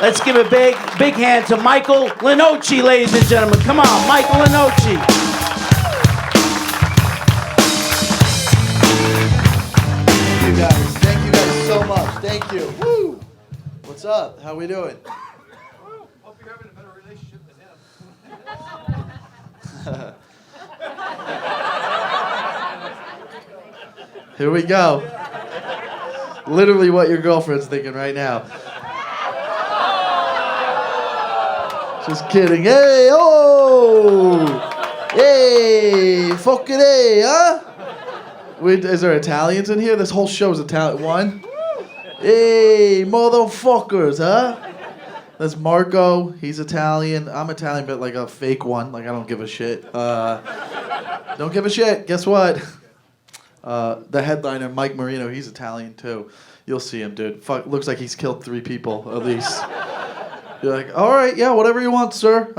Let's give a big hand to Michael Lenoci, ladies and gentlemen. Come on, Michael Lenoci. Thank you guys so much. Thank you. Woo! What's up? How we doing? Hope you're having a better relationship than him. Here we go. Literally what your girlfriend's thinking right now. Just kidding. Hey, oh! Hey, fucking hey, huh? Wait, is there Italians in here? This whole show's Italian. One? Hey, motherfuckers, huh? That's Marco. He's Italian. I'm Italian, but like a fake one. Like, I don't give a shit. Don't give a shit. Guess what? The headliner, Mike Marino, he's Italian too. You'll see him, dude. Fuck, looks like he's killed 3 people, at least. You're like, all right, yeah, whatever you want, sir.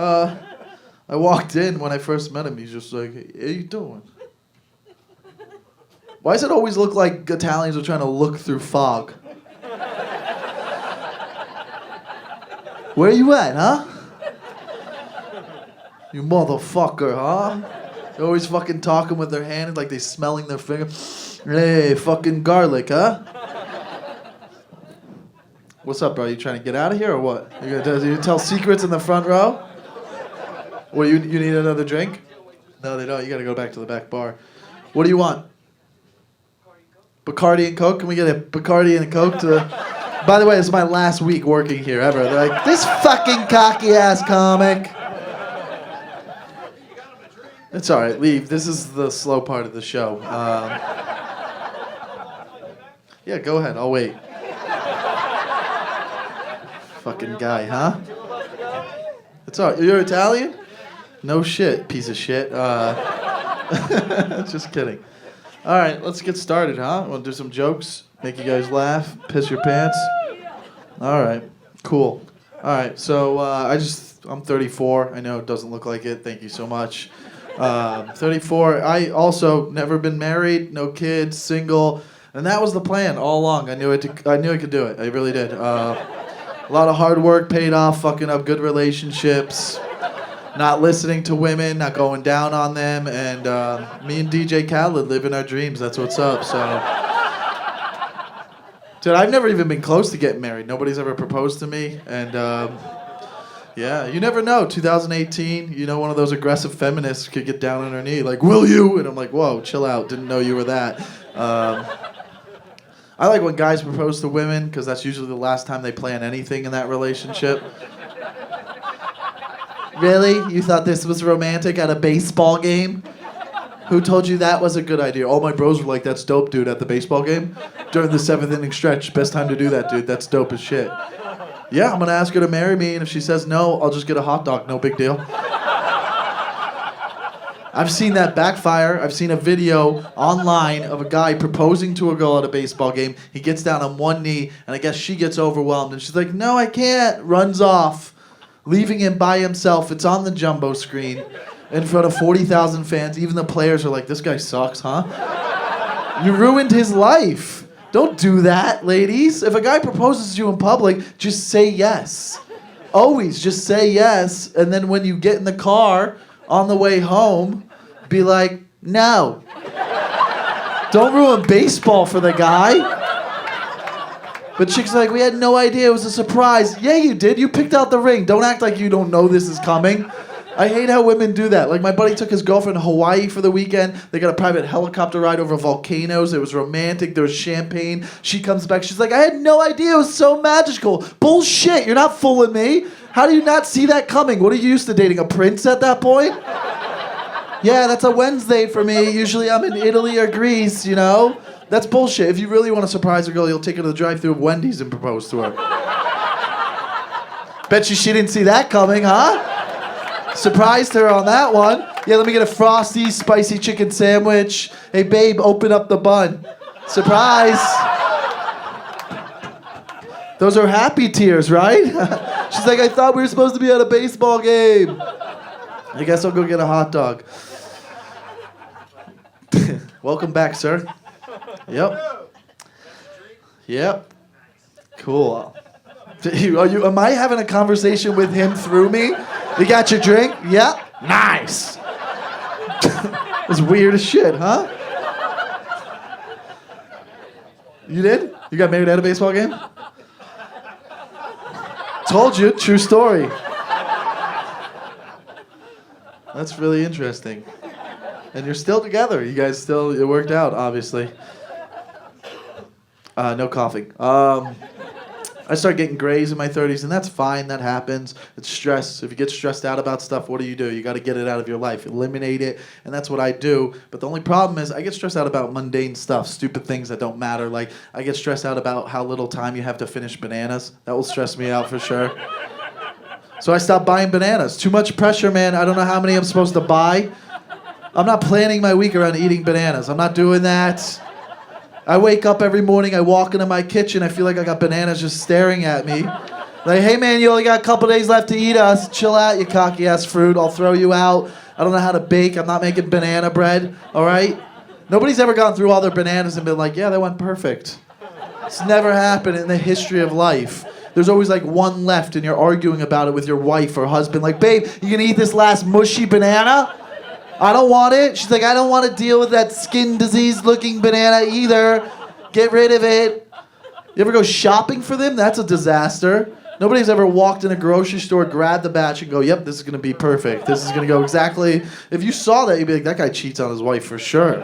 I walked in when I first met him. He's just like, hey, how you doing? Why does it always look like Italians are trying to look through fog? Where you at, huh? You motherfucker, huh? They're always fucking talking with their hand like they smelling their finger. Hey, fucking garlic, huh? What's up, bro? You trying to get out of here or what? You tell secrets in the front row? Well, you need another drink? No, they don't. You gotta go back to the back bar. What do you want? Bacardi and Coke? Can we get a Bacardi and a Coke to... By the way, this is my last week working here ever. They're like, this fucking cocky-ass comic. It's all right. Leave. This is the slow part of the show. Yeah, go ahead. I'll wait. Fucking guy, huh? It's all right. You're Italian? No shit, piece of shit. Just kidding. All right, let's get started, huh? Want to do some jokes? Make you guys laugh? Piss your pants? All right, cool. All right, so I'm 34. I know it doesn't look like it. Thank you so much. 34. I also never been married, no kids, single, and that was the plan all along. I knew I could do it. I really did. A lot of hard work paid off, fucking up good relationships, not listening to women, not going down on them, and me and DJ Khaled living our dreams. That's what's up. So, dude, I've never even been close to getting married. Nobody's ever proposed to me, and yeah, you never know. 2018, you know, one of those aggressive feminists could get down on her knee, like, will you? And I'm like, whoa, chill out. Didn't know you were that. I like when guys propose to women, because that's usually the last time they plan anything in that relationship. Really? You thought this was romantic at a baseball game? Who told you that was a good idea? All my bros were like, that's dope, dude, at the baseball game. During the 7th inning stretch, best time to do that, dude. That's dope as shit. Yeah, I'm going to ask her to marry me, and if she says no, I'll just get a hot dog. No big deal. I've seen that backfire. I've seen a video online of a guy proposing to a girl at a baseball game. He gets down on one knee, and I guess she gets overwhelmed, and she's like, no, I can't. Runs off, leaving him by himself. It's on the jumbo screen in front of 40,000 fans. Even the players are like, this guy sucks, huh? You ruined his life. Don't do that, ladies. If a guy proposes to you in public, just say yes. Always just say yes, and then when you get in the car on the way home, be like, no. Don't ruin baseball for the guy. But chicks are like, we had no idea it was a surprise. Yeah, you did. You picked out the ring. Don't act like you don't know this is coming. I hate how women do that. Like, my buddy took his girlfriend to Hawaii for the weekend. They got a private helicopter ride over volcanoes. It was romantic. There was champagne. She comes back. She's like, I had no idea it was so magical. Bullshit. You're not fooling me. How do you not see that coming? What are you used to, dating a prince at that point? Yeah, that's a Wednesday for me. Usually I'm in Italy or Greece, you know? That's bullshit. If you really want to surprise a girl, you'll take her to the drive-thru of Wendy's and propose to her. Bet you she didn't see that coming, huh? Surprised her on that one. Yeah, let me get a frosty, spicy chicken sandwich. Hey, babe, open up the bun. Surprise. Those are happy tears, right? She's like, I thought we were supposed to be at a baseball game. I guess I'll go get a hot dog. Welcome back, sir. Yep. Yep. Cool. Am I having a conversation with him through me? You got your drink? Yeah. Nice. It's weird as shit, huh? You did? You got married at a baseball game? Told you, true story. That's really interesting. And you're still together. You guys still, it worked out, obviously. No coughing. I started getting grays in my 30s, and that's fine. That happens. It's stress. If you get stressed out about stuff, what do? You got to get it out of your life. Eliminate it, and that's what I do. But the only problem is I get stressed out about mundane stuff, stupid things that don't matter. Like, I get stressed out about how little time you have to finish bananas. That will stress me out for sure. So I stopped buying bananas. Too much pressure, man. I don't know how many I'm supposed to buy. I'm not planning my week around eating bananas. I'm not doing that. I wake up every morning, I walk into my kitchen, I feel like I got bananas just staring at me. Like, hey man, you only got a couple days left to eat us. Chill out, you cocky ass fruit. I'll throw you out. I don't know how to bake. I'm not making banana bread, all right? Nobody's ever gone through all their bananas and been like, yeah, that went perfect. It's never happened in the history of life. There's always like one left and you're arguing about it with your wife or husband. Like, babe, you gonna eat this last mushy banana? I don't want it. She's like, I don't want to deal with that skin disease looking banana either. Get rid of it. You ever go shopping for them? That's a disaster. Nobody's ever walked in a grocery store, grabbed the batch and go, yep, this is going to be perfect. This is going to go exactly. If you saw that, you'd be like, that guy cheats on his wife for sure.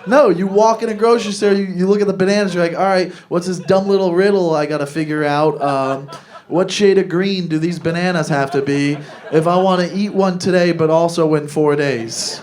No, you walk in a grocery store, you look at the bananas, you're like, all right, what's this dumb little riddle I got to figure out? What shade of green do these bananas have to be if I want to eat one today but also in 4 days?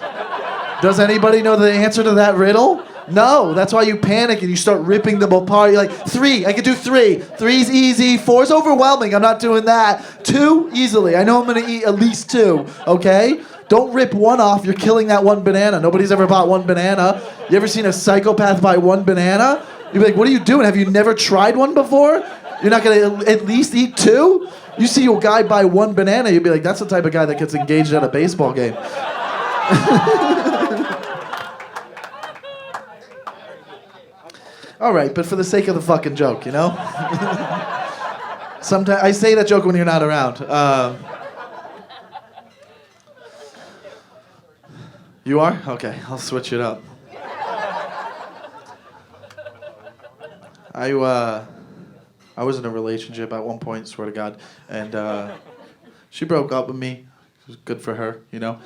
Does anybody know the answer to that riddle? No, that's why you panic and you start ripping them apart. You're like, 3, I can do 3. 3's easy, 4's overwhelming, I'm not doing that. 2, easily, I know I'm going to eat at least 2, okay? Don't rip one off, you're killing that one banana. Nobody's ever bought one banana. You ever seen a psychopath buy one banana? You'd be like, what are you doing? Have you never tried one before? You're not going to at least eat 2? You see a guy buy one banana, you'd be like, that's the type of guy that gets engaged at a baseball game. All right, but for the sake of the fucking joke, you know? Sometimes I say that joke when you're not around. You are? Okay, I'll switch it up. I was in a relationship at one point, swear to God, and she broke up with me. It was good for her, you know?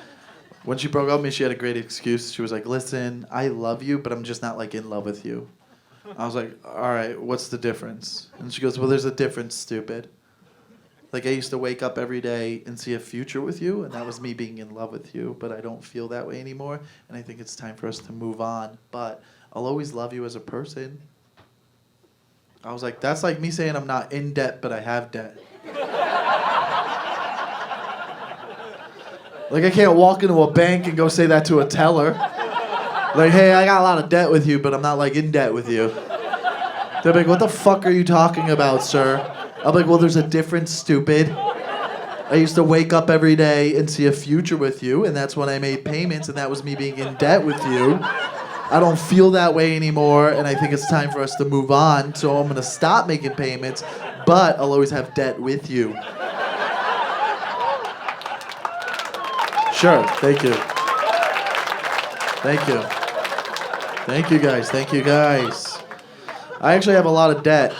When she broke up with me, she had a great excuse. She was like, listen, I love you, but I'm just not, like, in love with you. I was like, all right, what's the difference? And she goes, well, there's a difference, stupid. Like, I used to wake up every day and see a future with you, and that was me being in love with you, but I don't feel that way anymore, and I think it's time for us to move on. But I'll always love you as a person. I was like, that's like me saying I'm not in debt, but I have debt. Like, I can't walk into a bank and go say that to a teller. Like, hey, I got a lot of debt with you, but I'm not, like, in debt with you. They're like, what the fuck are you talking about, sir? I'm like, well, there's a difference, stupid. I used to wake up every day and see a future with you, and that's when I made payments, and that was me being in debt with you. I don't feel that way anymore, and I think it's time for us to move on, so I'm going to stop making payments, but I'll always have debt with you. Sure, thank you. Thank you. Thank you, guys. Thank you, guys. I actually have a lot of debt.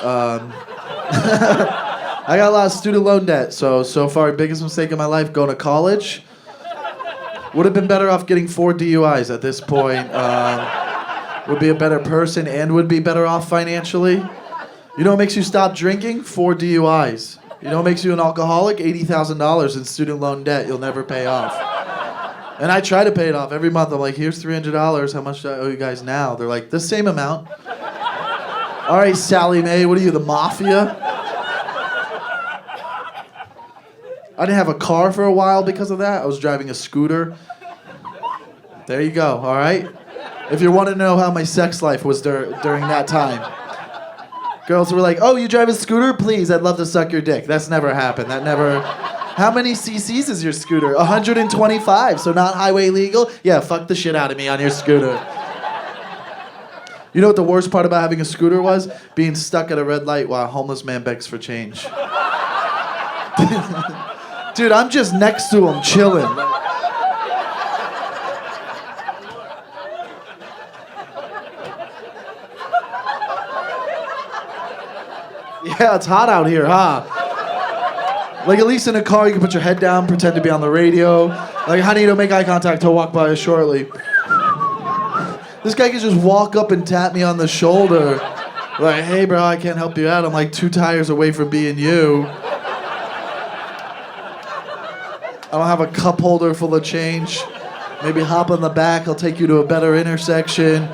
I got a lot of student loan debt, so far, biggest mistake of my life, going to college. Would have been better off getting 4 DUIs at this point. Would be a better person and would be better off financially. You know what makes you stop drinking? 4 DUIs. You know what makes you an alcoholic? $80,000 in student loan debt you'll never pay off. And I try to pay it off every month. I'm like, here's $300. How much do I owe you guys now? They're like, the same amount. All right, Sally Mae, what are you, the mafia? I didn't have a car for a while because of that. I was driving a scooter. There you go, all right? If you want to know how my sex life was during that time. Girls were like, oh, you drive a scooter? Please, I'd love to suck your dick. That's never happened. That never... How many cc's is your scooter? 125, so not highway legal? Yeah, fuck the shit out of me on your scooter. You know what the worst part about having a scooter was? Being stuck at a red light while a homeless man begs for change. Dude, I'm just next to him, chilling. Yeah, it's hot out here, huh? Like, at least in a car, you can put your head down, pretend to be on the radio. Like, honey, don't make eye contact, he'll walk by us shortly. This guy can just walk up and tap me on the shoulder. Like, hey, bro, I can't help you out. I'm like 2 tires away from being you. I don't have a cup holder full of change. Maybe hop on the back, I'll take you to a better intersection.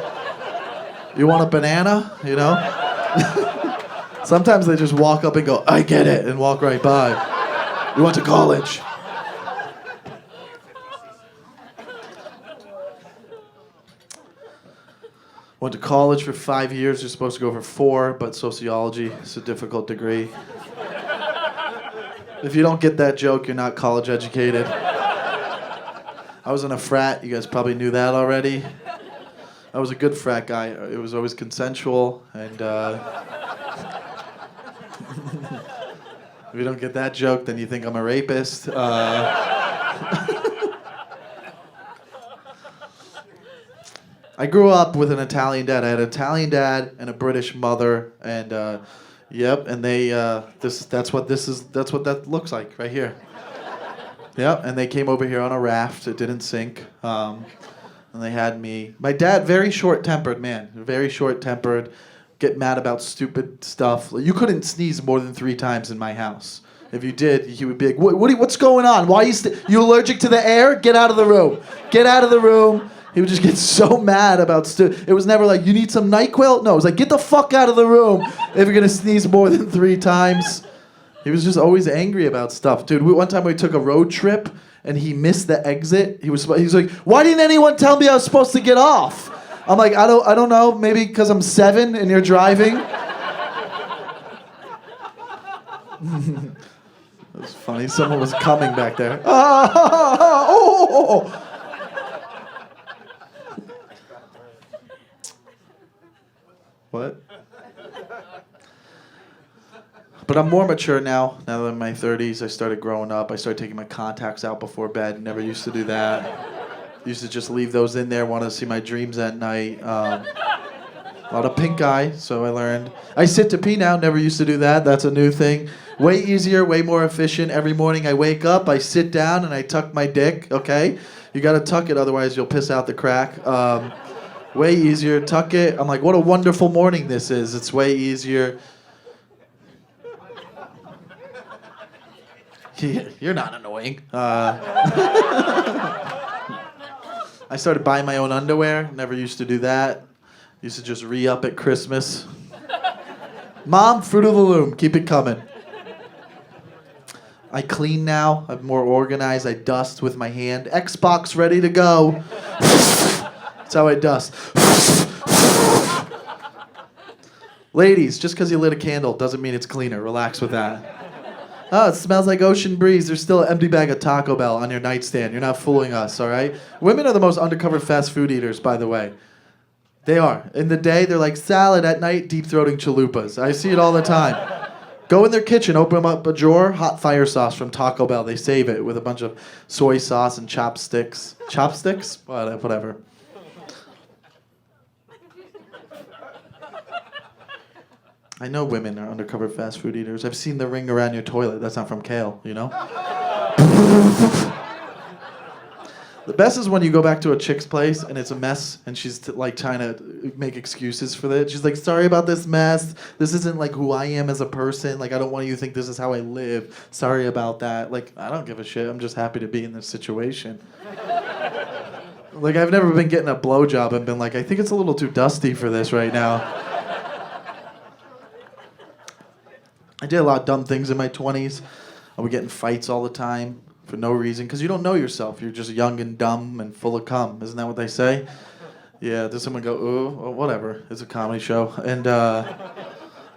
You want a banana? You know? Sometimes they just walk up and go, I get it, and walk right by. You went to college. Went to college for 5 years. You're supposed to go for 4, but sociology is a difficult degree. If you don't get that joke, you're not college educated. I was in a frat. You guys probably knew that already. I was a good frat guy. It was always consensual, and if you don't get that joke, then you think I'm a rapist. I grew up with an Italian dad. I had an Italian dad and a British mother, and yep, and they that's what that looks like right here. Yep, and they came over here on a raft. It didn't sink, and they had me. My dad, very short-tempered man, very short-tempered. Get mad about stupid stuff. You couldn't sneeze more than 3 times in my house. If you did, he would be like, what's going on? Why are you allergic to the air? Get out of the room. Get out of the room. He would just get so mad about stuff. It was never like, you need some NyQuil? No, it was like, get the fuck out of the room if you're going to sneeze more than 3 times. He was just always angry about stuff. Dude, one time we took a road trip and he missed the exit. He was like, why didn't anyone tell me I was supposed to get off? I'm like, I don't know, maybe because I'm 7 and you're driving. It was funny, someone was coming back there. Oh. What? But I'm more mature now that I'm in my 30s. I started growing up. I started taking my contacts out before bed. Never used to do that. Used to just leave those in there, want to see my dreams at night. A lot of pink eye, so I learned. I sit to pee now, never used to do that. That's a new thing. Way easier, way more efficient. Every morning I wake up, I sit down, and I tuck my dick, okay? You got to tuck it, otherwise you'll piss out the crack. Way easier, tuck it. I'm like, what a wonderful morning this is. It's way easier. You're not annoying. I started buying my own underwear. Never used to do that. Used to just re-up at Christmas. Mom, Fruit of the Loom. Keep it coming. I clean now. I'm more organized. I dust with my hand. Xbox ready to go. That's how I dust. Ladies, just because you lit a candle doesn't mean it's cleaner. Relax with that. Oh, it smells like ocean breeze. There's still an empty bag of Taco Bell on your nightstand. You're not fooling us, all right? Women are the most undercover fast food eaters, by the way. They are. In the day, they're like salad. At night, deep-throating chalupas. I see it all the time. Go in their kitchen, open up a drawer, hot fire sauce from Taco Bell. They save it with a bunch of soy sauce and chopsticks. Chopsticks? Whatever. I know women are undercover fast food eaters. I've seen the ring around your toilet. That's not from kale, you know? The best is when you go back to a chick's place and it's a mess and she's trying to make excuses for it. She's like, sorry about this mess. This isn't like who I am as a person. Like, I don't want you to think this is how I live. Sorry about that. Like, I don't give a shit. I'm just happy to be in this situation. Like, I've never been getting a blowjob and been like, I think it's a little too dusty for this right now. I did a lot of dumb things in my 20s. I would get in fights all the time for no reason, because you don't know yourself. You're just young and dumb and full of cum. Isn't that what they say? Yeah, does someone go, ooh, well, whatever. It's a comedy show. And I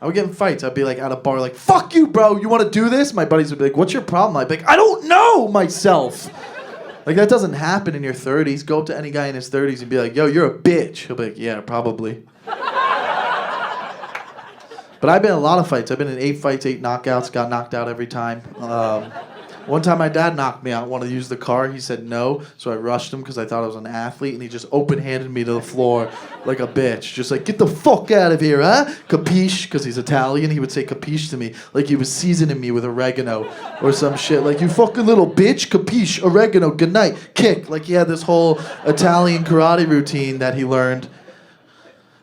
would get in fights. I'd be like at a bar like, fuck you, bro. You want to do this? My buddies would be like, what's your problem? I'd be like, I don't know myself. Like, that doesn't happen in your 30s. Go up to any guy in his 30s and be like, yo, you're a bitch. He'll be like, yeah, probably. But I've been in a lot of fights. I've been in 8 fights, 8 knockouts, got knocked out every time. One time my dad knocked me out, wanted to use the car. He said no, so I rushed him because I thought I was an athlete, and he just open-handed me to the floor like a bitch. Just like, get the fuck out of here, huh? Capiche? Because he's Italian, he would say capiche to me like he was seasoning me with oregano or some shit. Like, you fucking little bitch, capiche, oregano, good night, kick. Like he had this whole Italian karate routine that he learned.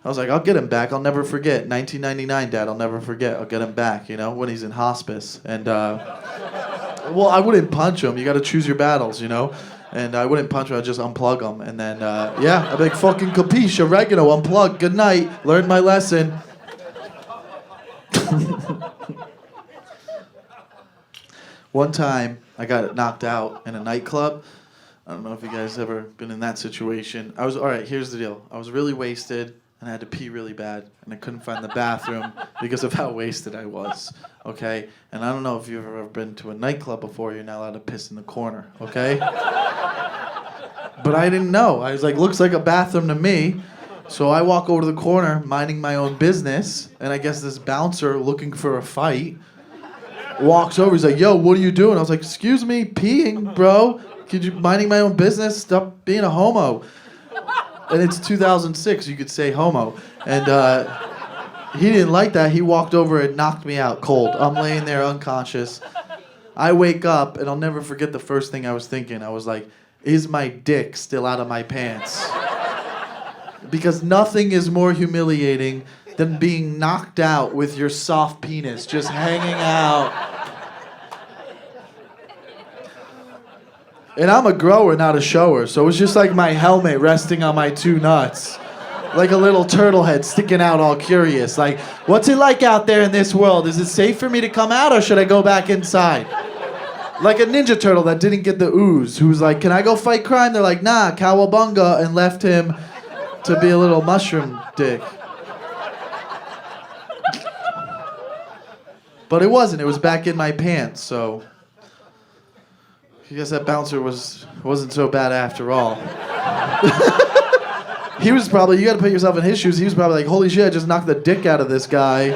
I was like, I'll get him back. I'll never forget. 1999, Dad, I'll never forget. I'll get him back, you know, when he's in hospice. And, well, I wouldn't punch him. You got to choose your battles, you know? And I wouldn't punch him. I'd just unplug him. And then, yeah, I'd be like, fucking capiche, oregano, unplug, good night. Learned my lesson. One time, I got knocked out in a nightclub. I don't know if you guys ever been in that situation. All right, here's the deal. I was really wasted, and I had to pee really bad, and I couldn't find the bathroom because of how wasted I was, okay? And I don't know if you've ever been to a nightclub before, you're not allowed to piss in the corner, okay? But I didn't know. I was like, looks like a bathroom to me. So I walk over to the corner, minding my own business, and I guess this bouncer looking for a fight walks over. He's like, yo, what are you doing? I was like, excuse me, peeing, bro. Could you minding my own business? Stop being a homo. And it's 2006, you could say homo. And he didn't like that. He walked over and knocked me out cold. I'm laying there unconscious. I wake up, and I'll never forget the first thing I was thinking. I was like, is my dick still out of my pants? Because nothing is more humiliating than being knocked out with your soft penis just hanging out. And I'm a grower, not a shower, so it's just like my helmet resting on my 2 nuts. Like a little turtle head sticking out all curious. Like, what's it like out there in this world? Is it safe for me to come out, or should I go back inside? Like a Ninja Turtle that didn't get the ooze, who's like, can I go fight crime? They're like, nah, cowabunga, and left him to be a little mushroom dick. But it wasn't. It was back in my pants, so I guess that bouncer wasn't so bad after all. He was probably, you got to put yourself in his shoes, he was probably like, holy shit, I just knocked the dick out of this guy.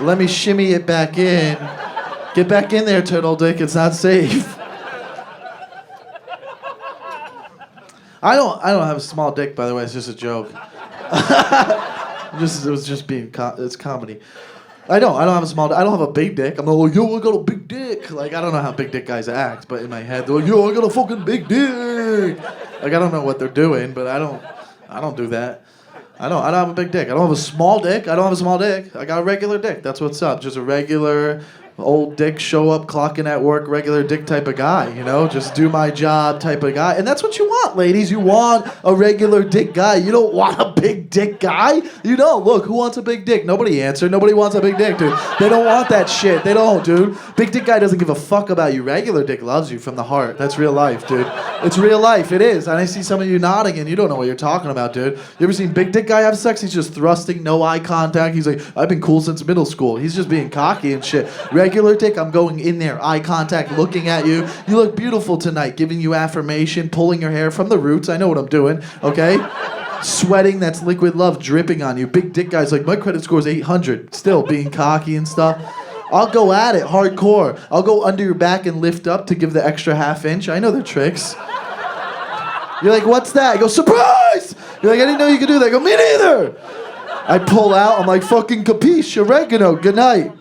Let me shimmy it back in. Get back in there, turtle dick, it's not safe. I don't have a small dick, by the way, it's just a joke. It was just being, it's comedy. I don't have a small, I don't have a big dick. I'm not like, yo, I got a big dick. Like, I don't know how big dick guys act, but in my head, they're like, yo, I got a fucking big dick. Like, I don't know what they're doing, but I don't do that. I don't have a big dick. I don't have a small dick. I got a regular dick. That's what's up. Just a regular old dick, show up, clocking at work, regular dick type of guy, you know? Just do my job type of guy. And that's what you want, ladies. You want a regular dick guy. You don't want a big dick guy. You don't. Look, who wants a big dick? Nobody answered. Nobody wants a big dick, dude. They don't want that shit. They don't, dude. Big dick guy doesn't give a fuck about you. Regular dick loves you from the heart. That's real life, dude. It's real life. It is. And I see some of you nodding and you don't know what you're talking about, dude. You ever seen big dick guy have sex? He's just thrusting, no eye contact. He's like, I've been cool since middle school. He's just being cocky and shit. Regular dick, I'm going in there, eye contact, looking at you. You look beautiful tonight, giving you affirmation, pulling your hair from the roots. I know what I'm doing, okay? Sweating, that's liquid love dripping on you. Big dick guy's like, my credit score is 800. Still being cocky and stuff. I'll go at it, hardcore. I'll go under your back and lift up to give the extra half inch. I know the tricks. You're like, what's that? I go, surprise! You're like, I didn't know you could do that. I go, me neither! I pull out, I'm like, fucking capiche, oregano, good night.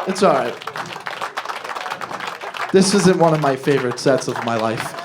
It's all right. This isn't one of my favorite sets of my life.